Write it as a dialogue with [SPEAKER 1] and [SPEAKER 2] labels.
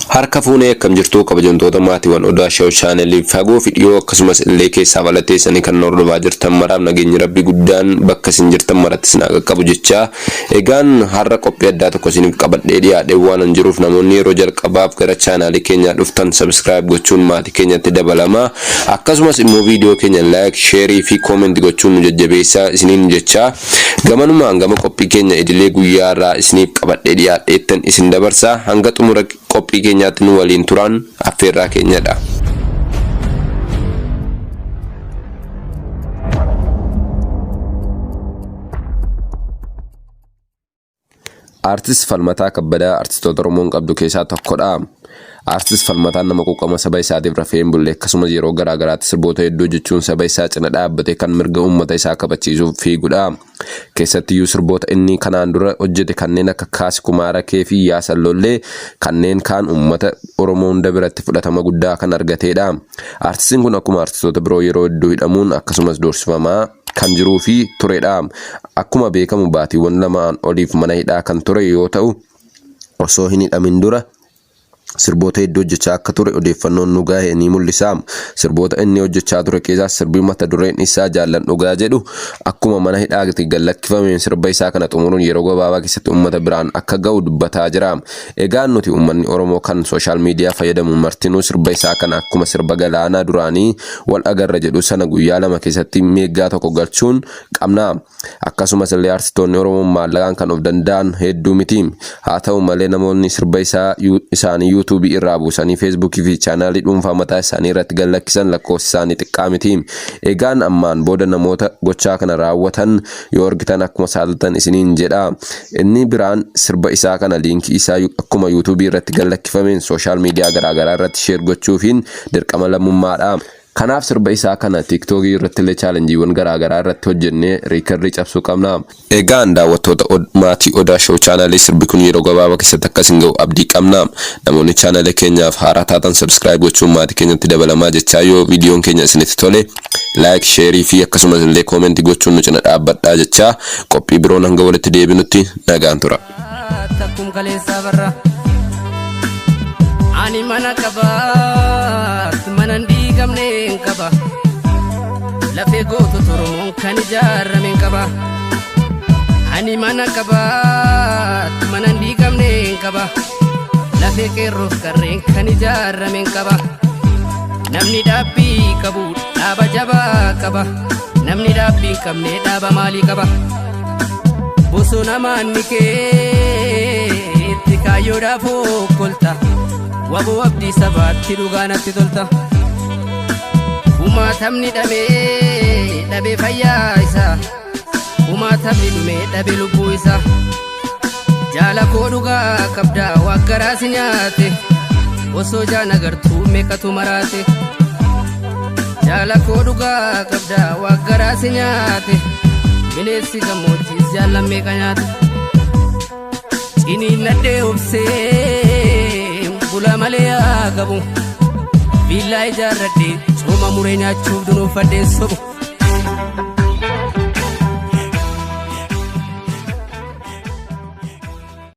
[SPEAKER 1] Harka fuunee akkam jirtu kabajamtoota maatiiwwan Odaa Show channel fagoo fidiyoo akkasumas illee keessaa balateessanii kan hordofaa jirtan maraaf nageenyi rabbi guddaan bakka isin jirtan maratti isin qaqqabu jecha egaan har'a qophii addaa tokko isiniif qabadhee dhiyaadhe waan jiruuf namoonni yeroo jalqabaaf gara channel keenyaa dhuftan subscribe gochuun maatii keenyatti dabalama akkasumas immoo viidiyoo keenya like share fi comment gochuun nu jajjabeessaa isiniin jecha gamanumaan gama qophii keenya idilee guyyaa irraa isiniif qabadhee dhiyaadheettan isin dabarsa hanga xumura qophii keenyaatti nu waliin turan affeerraa keenyadha. Artist Falmataa Kabbadaa artistoota Oromoon qabdu keessaa tokkodha. Artist Falmataan nama quuqama saba isaatiif rafeen bulle akkasumas yeroo garaa garaatti sirboota hedduu jechuun saba isaa cina dhaabbatee kan mirga uummata isaa kabachiisuuf fiigudha. Keessattiyyuu sirboota inni kanaan dura hojjete kanneen akka Kaasi Kumaara Kee fi Yaa Sallollee kanneen kaan uummata Oromoo hunda biratti fudhatama guddaa kan argatedha. Artistiin kun akkuma artistoota biroo yeroo hedduu hidhamuun akkasumas doorsifamaa kan jiruu fi turedha. Akkuma beekamu baatiiwwan lamaan oliif mana hidhaa kan ture yoo ta'u osoo hin hidhamin dura sirboota hedduu hojjechaa akka ture odeeffannoon nu gahee ni mul'isa. Sirboota inni hojjechaa ture keessaa sirbii mata dureen isaa Jaallan Dhugaa jedhu akkuma mana hidhaatti gallakkifameen sirba isaa kana xumuruun yeroo gabaabaa keessatti uummata biraan akka ga'u dubbataa jira. Egaan nuti uummanni Oromoo kan sooshaal miidiyaa fayyadamuun martinuu sirba isaa kana akkuma sirba Galaanaa duraanii wal agarra jedhu sana guyyaa lama keessatti meeggaa tokko galchuun qabna. Akkasumas illee artistoonni Oromoo maallaqaan kan of danda'an hedduu miti. Haa ta'u malee namoonni sirba isaanii YouTube irraa buusanii Facebook fi channel dhuunfaa mataa isaanii irratti gallakkisan lakkoofsi isaanii xiqqaa miti. Egaan ammaan booda namoota gochaa kana raawwatan yoo argitan akkuma saaltan isiniin jedha. Inni biraan sirba isaa kana liinkii isaa akkuma YouTube irratti gallakkifameen sooshaal miidiyaa garaa garaa irratti share gochuufiin dirqama lammummaadha. Kanaaf sirba isaa kana TikTok irratti illee challengeewwan garaa garaa irratti hojjennee riikarrii cabsuu qabna. Egaan daawwattoota maatii Odaa Show channel sirbi kun yeroo gabaabaa keessatti akkasiin ga'u abdii qabna. Namoonni channel keenyaaf haaraa taatan subscribe gochuun maatii keenyatti dabalamaa jechaa yoo viidiyoon keenya isinitti tole like share fi akkasumas illee comment gochuun nu cina dhaabbadhaa jechaa qophii biroon hanga walitti deebinutti nagaan tura. Ani mana kabaat manan diigamneen qaba lafee gootota Oromoon kan ijaarameen qaba. Ani mana kabaat manan diigamneen qaba lafee qeerroof qarreen kan ijaarameen qaba. Namni dhaabbii qabu dhaaba jabaa qaba namni dhaabbii hin qabne dhaaba maalii qaba. Bosona maanni kee itti kaayyoodhaaf okkolta waboo abdii sabaatti dhugaanatti tolta. Umaatamni dhabee fayyaa isaa umaatamni dhumee dhabee lubbuu isaa. Jaala koo dhugaa qabdaa waggaraas nyaate osoo jaan agartuu meeqatu maraate. Jaala koo dhugaa qabdaa waggaraas nyaate bineensi gammoojjiis jaallan meeqa nyaate. Ciniin nadhee obsee bula malee gabu villa ijaarradhee cooma muree nyaachuuf dunuuffadheen sobu.